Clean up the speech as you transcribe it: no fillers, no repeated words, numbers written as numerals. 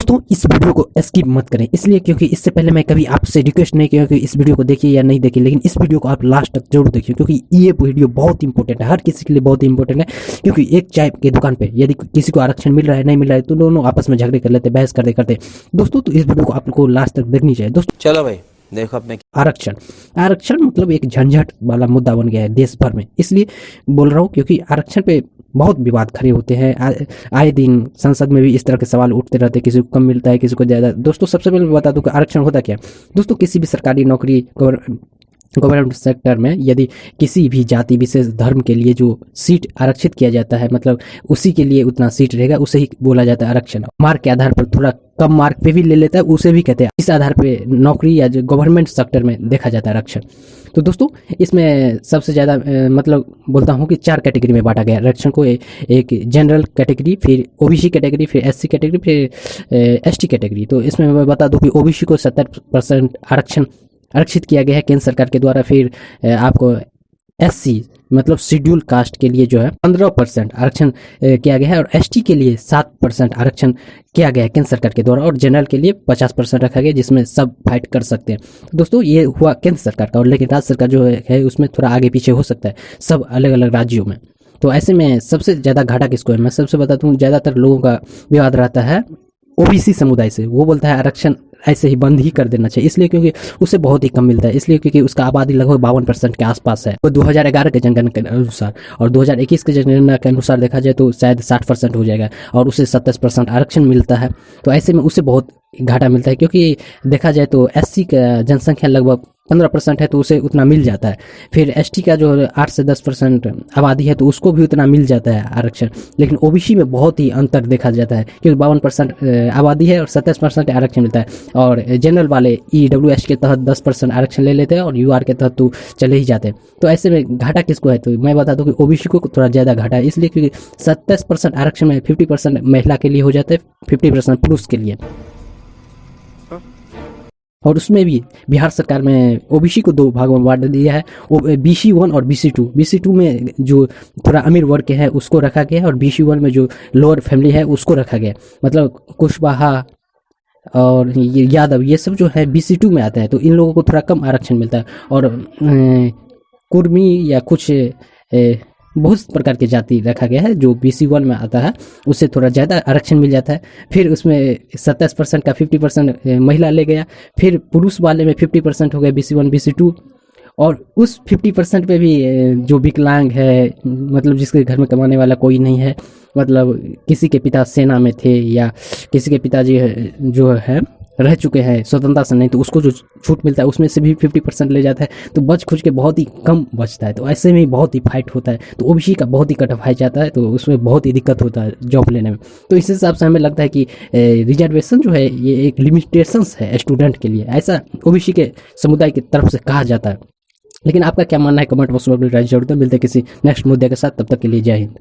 दोस्तों इस वीडियो को स्किप मत करें, इसलिए क्योंकि इससे पहले मैं कभी आपसे रिक्वेस्ट नहीं किया कि इस वीडियो को देखिए या नहीं देखिए, लेकिन इस वीडियो को आप लास्ट तक जरूर देखिए क्योंकि ये वीडियो बहुत इंपॉर्टेंट है, हर किसी के लिए बहुत इंपॉर्टेंट है। क्योंकि एक चाय की दुकान पे यदि किसी को आरक्षण मिल रहा है नहीं मिल रहा है तो दोनों आपस में झगड़े कर लेते, बहस करते करते दोस्तों। तो इस वीडियो को आपको लास्ट तक देखनी चाहिए दोस्तों। चलो भाई देखो अपने आरक्षण मतलब एक झंझट वाला मुद्दा बन गया है देश भर में, इसलिए बोल रहा हूँ क्योंकि आरक्षण पे बहुत विवाद खड़े होते हैं। आए दिन संसद में भी इस तरह के सवाल उठते रहते हैं, किसी को कम मिलता है किसी को ज़्यादा। दोस्तों सबसे पहले मैं बता दूं कि आरक्षण होता क्या है। दोस्तों किसी भी सरकारी नौकरी गवर्नमेंट सेक्टर में यदि किसी भी जाति विशेष धर्म के लिए जो सीट आरक्षित किया जाता है, मतलब उसी के लिए उतना सीट रहेगा, उसे ही बोला जाता है आरक्षण। मार्क के आधार पर थोड़ा कम मार्क पे भी ले लेता है, उसे भी कहते हैं। इस आधार पे नौकरी या जो गवर्नमेंट सेक्टर में देखा जाता है आरक्षण। तो दोस्तों इसमें सबसे ज़्यादा मतलब बोलता हूँ कि 4 कैटेगरी में बांटा गया आरक्षण को। एक जनरल कैटेगरी, फिर ओबीसी कैटेगरी, फिर एससी कैटेगरी, फिर एसटी कैटेगरी। तो इसमें मैं बता दूँ कि ओबीसी को 70% आरक्षण आरक्षित किया गया है केंद्र सरकार के द्वारा। फिर आपको एससी मतलब शेड्यूल कास्ट के लिए जो है 15% आरक्षण किया गया है, और एसटी के लिए 7% आरक्षण किया गया है केंद्र सरकार के द्वारा, और जनरल के लिए 50% रखा गया जिसमें सब फाइट कर सकते हैं। दोस्तों ये हुआ केंद्र सरकार का, और लेकिन राज्य सरकार जो है उसमें थोड़ा आगे पीछे हो सकता है सब अलग अलग राज्यों में। तो ऐसे में सबसे ज़्यादा घाटा किसको है, मैं सबसे बताता हूँ। ज़्यादातर लोगों का विवाद रहता है ओबीसी समुदाय से। वो बोलता है आरक्षण ऐसे ही बंद ही कर देना चाहिए, इसलिए क्योंकि उसे बहुत ही कम मिलता है, इसलिए क्योंकि उसका आबादी लगभग 52% के आसपास है। तो 2011 के जनगणना के अनुसार और 2021 के जनगणना के अनुसार देखा जाए तो शायद 60% हो जाएगा, और उसे 27% आरक्षण मिलता है। तो ऐसे में उसे बहुत घाटा मिलता है, क्योंकि देखा जाए तो एससी का जनसंख्या लगभग 15% है तो उसे उतना मिल जाता है। फिर एसटी का जो 8 से 10% आबादी है तो उसको भी उतना मिल जाता है आरक्षण। लेकिन ओबीसी में बहुत ही अंतर देखा जाता है, क्योंकि 52% आबादी है और 27% आरक्षण मिलता है। और जनरल वाले ईडब्ल्यूएस के तहत 10% आरक्षण ले लेते हैं, और यूआर के तहत तो चले ही जाते हैं। तो ऐसे में घाटा किसको है, तो मैं बता दूं कि ओबीसी को थोड़ा ज़्यादा घाटा है, इसलिए क्योंकि 27% आरक्षण में 50% महिला के लिए हो जाता है, 50% पुरुष के लिए। और उसमें भी बिहार सरकार में ओबीसी को 2 भागों में बांट दिया है, BC1 और BC2। BC2 में जो थोड़ा अमीर वर्ग के है उसको रखा गया है, और BC1 में जो लोअर फैमिली है उसको रखा गया है। मतलब कुशवाहा और यादव ये सब जो है BC2 में आता है, तो इन लोगों को थोड़ा कम आरक्षण मिलता है। और कुर्मी या कुछ बहुत प्रकार की जाति रखा गया है जो BC1 में आता है, उससे थोड़ा ज़्यादा आरक्षण मिल जाता है। फिर उसमें 27% का 50% महिला ले गया, फिर पुरुष वाले में 50% हो गया BC1 BC2। और उस 50% पे भी जो विकलांग है, मतलब जिसके घर में कमाने वाला कोई नहीं है, मतलब किसी के पिता सेना में थे या किसी के पिताजी जो है रह चुके हैं स्वतंत्रता से नहीं, तो उसको जो छूट मिलता है उसमें से भी 50% ले जाता है, तो बच खुच के बहुत ही कम बचता है। तो ऐसे में बहुत ही फाइट होता है, तो ओबीसी का बहुत ही कटवाया जाता है, तो उसमें बहुत ही दिक्कत होता है जॉब लेने में। तो इस हिसाब से हमें लगता है कि रिजर्वेशन जो है ये एक लिमिटेशंस है स्टूडेंट के लिए, ऐसा ओबीसी के समुदाय की तरफ से कहा जाता है। लेकिन आपका क्या मानना है कमेंट बॉक्स में अपनी राय जरूर दें। मिलते हैं किसी नेक्स्ट मुद्दे के साथ, तब तक के लिए जय हिंद।